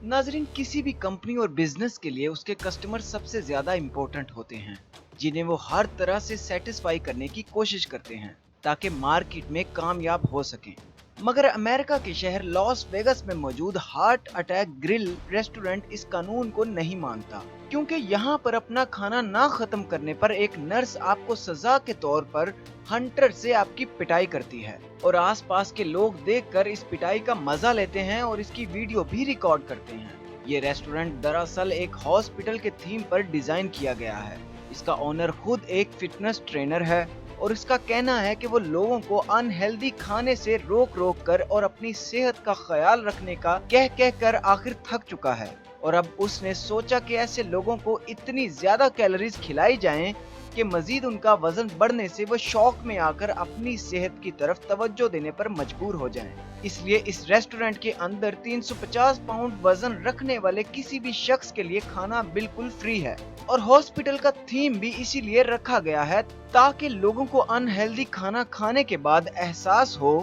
नाजरीन, किसी भी कंपनी और बिजनेस के लिए उसके कस्टमर सबसे ज्यादा इम्पोर्टेंट होते हैं, जिन्हें वो हर तरह से सेटिस्फाई करने की कोशिश करते हैं ताकि मार्केट में कामयाब हो सकें। मगर अमेरिका के शहर लॉस वेगस में मौजूद हार्ट अटैक ग्रिल रेस्टोरेंट इस कानून को नहीं मानता, क्योंकि यहाँ पर अपना खाना ना खत्म करने पर एक नर्स आपको सजा के तौर पर हंटर से आपकी पिटाई करती है और आसपास के लोग देखकर इस पिटाई का मजा लेते हैं और इसकी वीडियो भी रिकॉर्ड करते हैं। ये रेस्टोरेंट दरअसल एक हॉस्पिटल के थीम पर डिजाइन किया गया है। इसका ओनर खुद एक फिटनेस ट्रेनर है और इसका कहना है कि वो लोगों को अनहेल्दी खाने से रोक रोक कर और अपनी सेहत का ख्याल रखने का कह कर आखिर थक चुका है और अब उसने सोचा कि ऐसे लोगों को इतनी ज्यादा कैलोरीज खिलाई जाएं कि मजीद उनका वजन बढ़ने से वो शौक में आकर अपनी सेहत की तरफ तवज्जो देने पर मजबूर हो जाएं। इसलिए इस रेस्टोरेंट के अंदर 350 पाउंड वजन रखने वाले किसी भी शख्स के लिए खाना बिल्कुल फ्री है और हॉस्पिटल का थीम भी इसीलिए रखा गया है ताकि लोगों को अनहेल्दी खाना खाने के बाद एहसास हो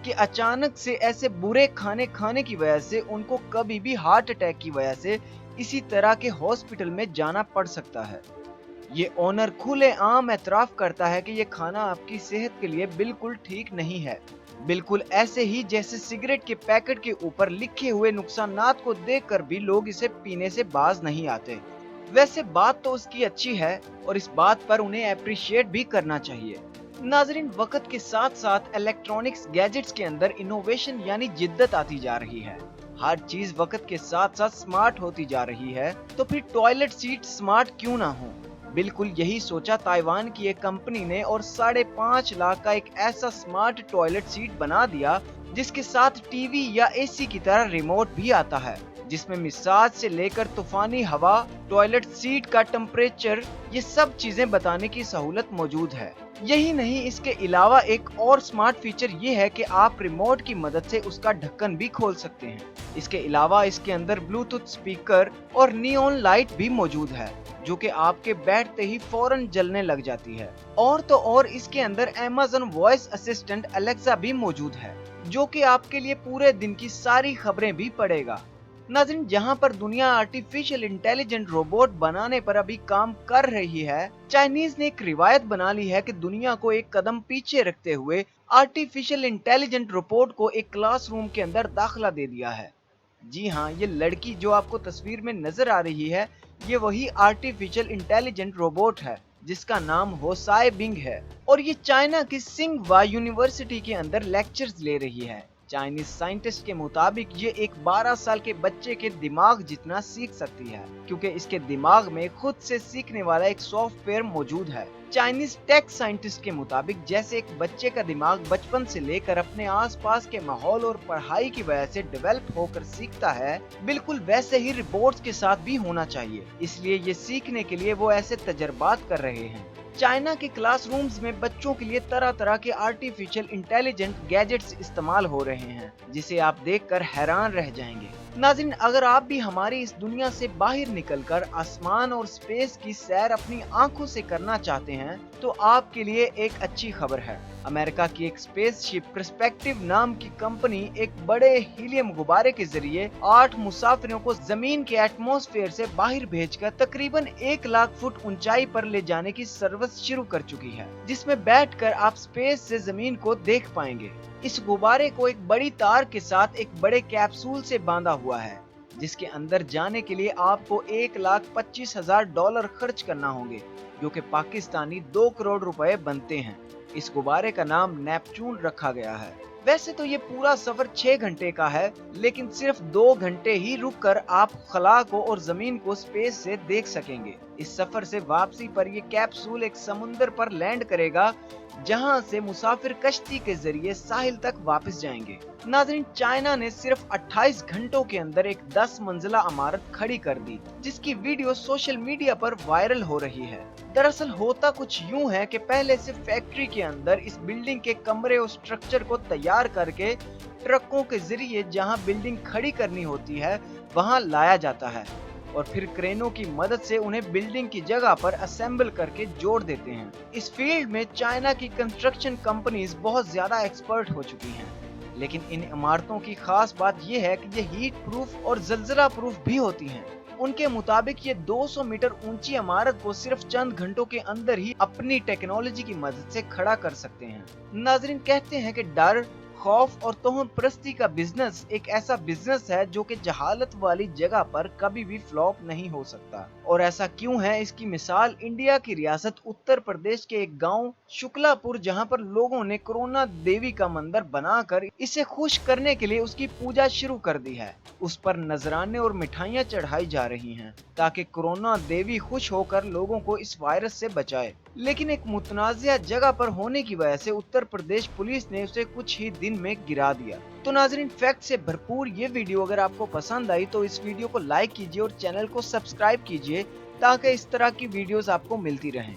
कि अचानक से ऐसे बुरे खाने खाने की वजह से उनको कभी भी हार्ट अटैक की वजह से इसी तरह के हॉस्पिटल में जाना पड़ सकता है। ये ओनर खुले आम एतराफ करता है कि ये खाना आपकी सेहत के लिए बिल्कुल ठीक नहीं है, बिल्कुल ऐसे ही जैसे सिगरेट के पैकेट के ऊपर लिखे हुए नुकसानात को देखकर भी लोग इसे पीने से बाज नहीं आते। वैसे बात तो उसकी अच्छी है और इस बात पर उन्हें अप्रिशिएट भी करना चाहिए। नाजरीन, वक्त के साथ साथ इलेक्ट्रॉनिक्स गैजेट्स के अंदर इनोवेशन यानी जिद्दत आती जा रही है। हर चीज वक्त के साथ साथ स्मार्ट होती जा रही है, तो फिर टॉयलेट सीट स्मार्ट क्यों ना हो। बिल्कुल यही सोचा ताइवान की एक कंपनी ने और 5.5 लाख का एक ऐसा स्मार्ट टॉयलेट सीट बना दिया जिसके साथ टीवी या एसी की तरह रिमोट भी आता है, जिसमें मिजाज से लेकर तूफानी हवा, टॉयलेट सीट का टेम्परेचर, ये सब चीजें बताने की सहूलत मौजूद है। यही नहीं, इसके अलावा एक और स्मार्ट फीचर ये है कि आप रिमोट की मदद से उसका ढक्कन भी खोल सकते हैं। इसके अलावा इसके अंदर ब्लूटूथ स्पीकर और नियॉन लाइट भी मौजूद है जो कि आपके बैठते ही फौरन जलने लग जाती है। और तो और इसके अंदर Amazon वॉइस असिस्टेंट अलेक्सा भी मौजूद है जो कि आपके लिए पूरे दिन की सारी खबरें भी पढ़ेगा। नाज़रीन, जहां पर दुनिया आर्टिफिशियल इंटेलिजेंट रोबोट बनाने पर अभी काम कर रही है, चाइनीज ने एक रिवायत बना ली है कि दुनिया को एक कदम पीछे रखते हुए आर्टिफिशियल इंटेलिजेंट रोबोट को एक क्लासरूम के अंदर दाखिला दे दिया है। जी हाँ, ये लड़की जो आपको तस्वीर में नजर आ रही है, ये वही आर्टिफिशियल इंटेलिजेंट रोबोट है जिसका नाम होसाई बिंग है और ये चाइना की सिंघवा यूनिवर्सिटी के अंदर लेक्चर्स ले रही है। चाइनीज साइंटिस्ट के मुताबिक ये एक 12 साल के बच्चे के दिमाग जितना सीख सकती है, क्योंकि इसके दिमाग में खुद से सीखने वाला एक सॉफ्टवेयर मौजूद है। चाइनीज टेक साइंटिस्ट के मुताबिक जैसे एक बच्चे का दिमाग बचपन से लेकर अपने आसपास के माहौल और पढ़ाई की वजह से डेवलप होकर सीखता है, बिल्कुल वैसे ही रोबोट्स के साथ भी होना चाहिए। इसलिए ये सीखने के लिए वो ऐसे तजर्बात कर रहे हैं। चाइना के क्लासरूम्स में बच्चों के लिए तरह तरह के आर्टिफिशियल इंटेलिजेंट गैजेट्स इस्तेमाल हो रहे हैं जिसे आप देखकर हैरान रह जाएंगे। नाज़रीन, अगर आप भी हमारी इस दुनिया से बाहर निकलकर आसमान और स्पेस की सैर अपनी आंखों से करना चाहते हैं तो आपके लिए एक अच्छी खबर है। अमेरिका की एक स्पेसशिप पर्सपेक्टिव नाम की कंपनी एक बड़े हीलियम गुब्बारे के जरिए 8 मुसाफिरों को जमीन के एटमॉस्फेयर से बाहर भेजकर तकरीबन 1 लाख फुट ऊंचाई पर ले जाने की सर्विस शुरू कर चुकी है, जिसमें बैठकर आप स्पेस से जमीन को देख पाएंगे। इस गुब्बारे को एक बड़ी तार के साथ एक बड़े कैप्सूल से बांधा हुआ है जिसके अंदर जाने के लिए आपको $1,25,000 खर्च करना होंगे, जो कि पाकिस्तानी 2 करोड़ रुपए बनते हैं। इस गुब्बारे का नाम नेपच्यून रखा गया है। वैसे तो ये पूरा सफर 6 घंटे का है, लेकिन सिर्फ 2 घंटे ही रुककर आप खला को और जमीन को स्पेस से देख सकेंगे। इस सफर से वापसी पर ये कैप्सूल एक समुंदर पर लैंड करेगा जहां से मुसाफिर कश्ती के जरिए साहिल तक वापस जाएंगे। नाज़रीन, चाइना ने सिर्फ 28 घंटों के अंदर एक 10 मंजिला इमारत खड़ी कर दी जिसकी वीडियो सोशल मीडिया पर वायरल हो रही है। दरअसल होता कुछ यूं है कि पहले से फैक्ट्री के अंदर इस बिल्डिंग के कमरे और स्ट्रक्चर को तैयार करके ट्रकों के जरिए जहां बिल्डिंग खड़ी करनी होती है वहां लाया जाता है और फिर क्रेनों की मदद से उन्हें बिल्डिंग की जगह पर असेंबल करके जोड़ देते हैं। इस फील्ड में चाइना की कंस्ट्रक्शन कंपनीज बहुत ज्यादा एक्सपर्ट हो चुकी हैं, लेकिन इन इमारतों की खास बात यह है कि ये हीट प्रूफ और जलजला प्रूफ भी होती हैं। उनके मुताबिक ये 200 मीटर ऊंची इमारत को सिर्फ चंद घंटों के अंदर ही अपनी टेक्नोलॉजी की मदद से खड़ा कर सकते हैं। नाजरीन, कहते हैं कि डर, खौफ और तोहम परस्ती का बिजनेस एक ऐसा बिजनेस है जो कि जहालत वाली जगह पर कभी भी फ्लॉप नहीं हो सकता। और ऐसा क्यों है, इसकी मिसाल इंडिया की रियासत उत्तर प्रदेश के एक गांव शुक्लापुर, जहां पर लोगों ने कोरोना देवी का मंदिर बनाकर इसे खुश करने के लिए उसकी पूजा शुरू कर दी है। उस पर नजराने और मिठाइयां चढ़ाई जा रही हैं ताकि कोरोना देवी खुश होकर लोगों को इस वायरस से बचाए। लेकिन एक मुतनाज़िया जगह पर होने की वजह से उत्तर प्रदेश पुलिस ने उसे कुछ ही दिन में गिरा दिया। तो नाजरीन, फैक्ट से भरपूर ये वीडियो अगर आपको पसंद आई तो इस वीडियो को लाइक कीजिए और चैनल को सब्सक्राइब कीजिए ताकि इस तरह की वीडियोस आपको मिलती रहें।